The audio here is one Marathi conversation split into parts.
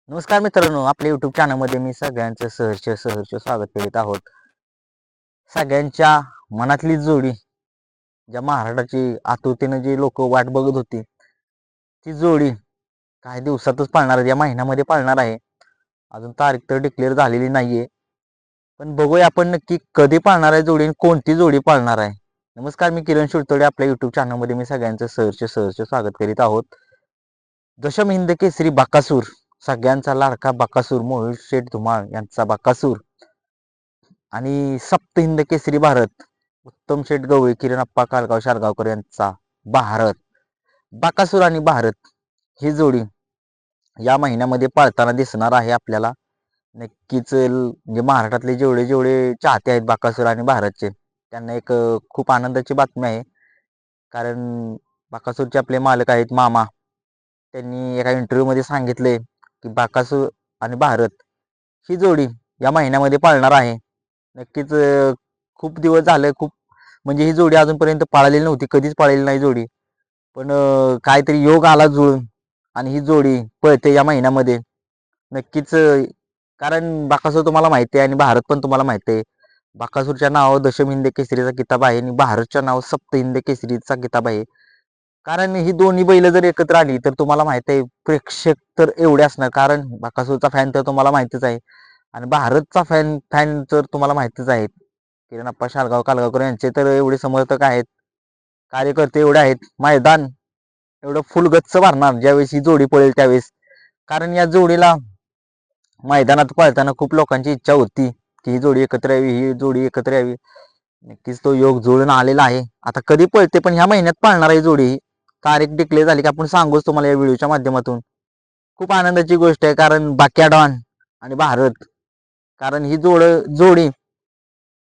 नमस्कार मित्रांनो, आपल्या युट्यूब चॅनलमध्ये मी सगळ्यांचं सहर्ष स्वागत करीत आहोत. सगळ्यांच्या मनातली जोडी, ज्या महाराष्ट्राची आतुरतेने जी लोक वाट बघत होती, ती जोडी काही दिवसातच पाळणार आहे, या महिन्यामध्ये पाळणार आहे. अजून तारीख तर डिक्लेअर झालेली नाहीये, पण बघूया आपण नक्की कधी पाळणार आहे जोडी आणि कोणती जोडी पाळणार आहे. नमस्कार, मी किरण शिरतोडे. आपल्या युट्यूब चॅनलमध्ये मी सगळ्यांचं सहर्ष स्वागत करीत आहोत. दशम हिंद केसरी बकासूर, सगळ्यांचा लाडका बकासूर, मोहित शेठ धुमाळ यांचा बकासूर आणि सप्त हिंद केसरी भारत, उत्तम शेठ गवळी, किरणप्पा कालगाव शारगावकर यांचा भारत. बकासूर आणि भारत ही जोडी या महिन्यामध्ये पाळताना दिसणार आहे आपल्याला. नक्कीच म्हणजे महाराष्ट्रातले जेवढे जेवढे चाहते आहेत बकासूर आणि भारतचे, त्यांना एक खूप आनंदाची बातमी आहे. कारण बकासूरचे आपले मालक आहेत मामा, त्यांनी एका इंटरव्ह्यूमध्ये सांगितले की बकासूर आणि भारत ही जोडी या महिन्यामध्ये पाळणार आहे. नक्कीच खूप दिवस झाले, खूप म्हणजे ही जोडी अजूनपर्यंत पाळलेली नव्हती, कधीच पाळलेली नाही जोडी. पण काहीतरी योग आला जुळून आणि ही जोडी पळते या महिन्यामध्ये. नक्कीच कारण बकासूर तुम्हाला माहिती आहे आणि भारत पण तुम्हाला माहिती आहे. बकासूरच्या नावावर दशम हिंद केसरीचा किताब आहे आणि भारतच्या नावावर सप्त हिंद केसरीचा किताब आहे. कारण ही दोन्ही बैल जर एकत्र आली तर तुम्हाला माहिती आहे प्रेक्षक तर एवढे असणार. कारण बकासूरचा फॅन तर तुम्हाला माहितीच आहे आणि भारतचा फॅन फॅन तर तुम्हाला माहितीच आहेत. किरणप्पा शारगाव कालगावकर यांचे तर एवढे समर्थक आहेत, कार्यकर्ते एवढे आहेत, मैदान एवढं फुल गच्च भरणार ज्यावेळेस ही जोडी पळेल त्यावेळेस. कारण या जोडीला मैदानात पळताना खूप लोकांची इच्छा होती की ही जोडी एकत्र यावी, ही जोडी एकत्र यावी. नक्कीच तो योग जुळून आलेला आहे. आता कधी पळते पण ह्या महिन्यात पाळणार आहे जोडी. तारीख डिक्लेअर झाली की आपण सांगूच तुम्हाला या व्हिडिओच्या माध्यमातून. खूप आनंदाची गोष्ट आहे कारण बाक्या डॉन आणि भारत, कारण ही जोडी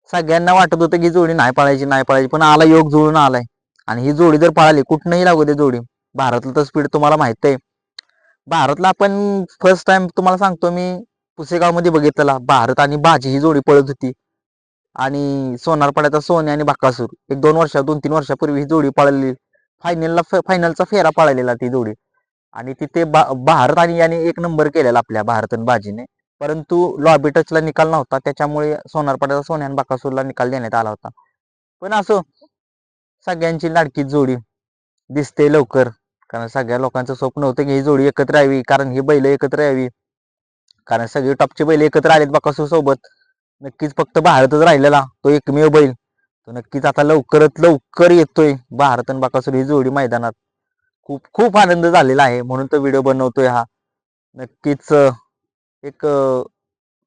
सगळ्यांना वाटत होतं की जोडी नाही पाळायची, पण आला योग जुळून आलाय. आणि ही जोडी जर पळाली, कुठनंही लागू दे जोडी, भारतला तर स्पीड तुम्हाला माहित आहे. भारतला आपण फर्स्ट टाइम तुम्हाला सांगतो मी पुसेगाव मध्ये बघितलेला, भारत आणि बाजी ही जोडी पळत होती. आणि सोनारपाड्याचा सोने आणि बकासूर एक 2 वर्षापूर्वी ही जोडी पळालेली. फायनलचा फेरा पळालेला ती जोडी. आणि तिथे भारत आणि याने एक नंबर केलेला आपल्या भारत आणि बाजीने. परंतु लॉबी टचला निकाल नव्हता, त्याच्यामुळे सोनारपाड्याचा सोन्या आणि बकासूरला निकाल देण्यात आला होता. पण असो, सगळ्यांची लाडकी जोडी दिसते लवकर. कारण सगळ्या लोकांचं स्वप्न होतं की ही जोडी एकत्र यावी, कारण ही बैल एकत्र यावी. कारण सगळे टॉपचे बैल एकत्र आलेत बकासूर सोबत. नक्कीच फक्त भारतच राहिलेला तो एकमेव बैल, तो नक्कीच आता लवकरात लवकर येतोय. भारत आणि बकासूर ही जोडी मैदानात, खूप खूप आनंद झालेला आहे, म्हणून तो व्हिडिओ बनवतोय हा. नक्कीच एक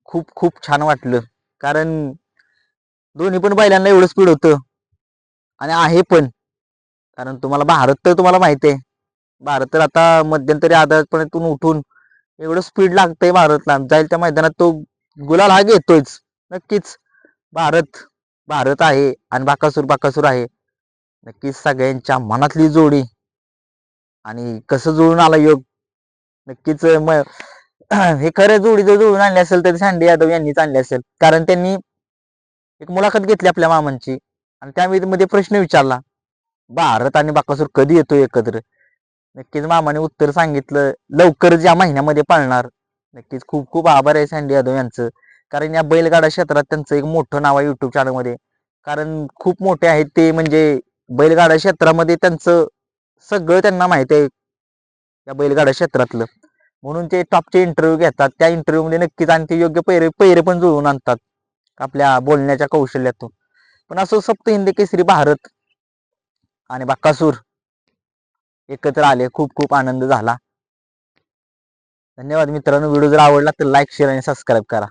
खूप खूप छान वाटलं. कारण दोन्ही पण बैलांना एवढं स्पीड होतं आणि आहे पण. कारण तुम्हाला भारत तर तुम्हाला माहिती आहे, भारत तर आता मध्यंतरी आजारपणातून उठून एवढं स्पीड लागतंय भारतला, जाईल त्या मैदानात तो गुलाल हा घेतोयच. नक्कीच भारत भारत आहे आणि बकासूर बकासूर आहे. नक्कीच सगळ्यांच्या मनातली जोडी आणि कसं जुळून आला योग. नक्कीच हे खरं जोडी जर जुळून आणली असेल तर सांडे यादव यांनीच आणली असेल. कारण त्यांनी एक मुलाखत घेतली आपल्या मामांची आणि त्यामध्ये प्रश्न विचारला, भारत आणि बकासूर कधी येतो एकत्र. नक्कीच मामाने उत्तर सांगितलं, लवकरच या महिन्यामध्ये पाळणार. नक्कीच खूप खूप आभार आहे सांडे यादव यांचं. कारण या बैलगाडा क्षेत्रात त्यांचं एक मोठं नाव आहे युट्यूब चॅनलमध्ये. कारण खूप मोठे आहेत ते, म्हणजे बैलगाडा क्षेत्रामध्ये त्यांचं सगळं त्यांना माहिती आहे या बैलगाडा क्षेत्रातलं. म्हणून ते टॉपचे इंटरव्ह्यू घेतात, त्या इंटरव्ह्यू मध्ये नक्कीच आणि ते योग्य पैरे पण जुळवून आणतात आपल्या बोलण्याच्या कौशल्यातून. पण असं सप्त हिंद केसरी भारत आणि बकासूर एकत्र आले, खूप खूप आनंद झाला. धन्यवाद मित्रांनो. व्हिडिओ जर आवडला तर लाईक, शेअर आणि सबस्क्राईब करा.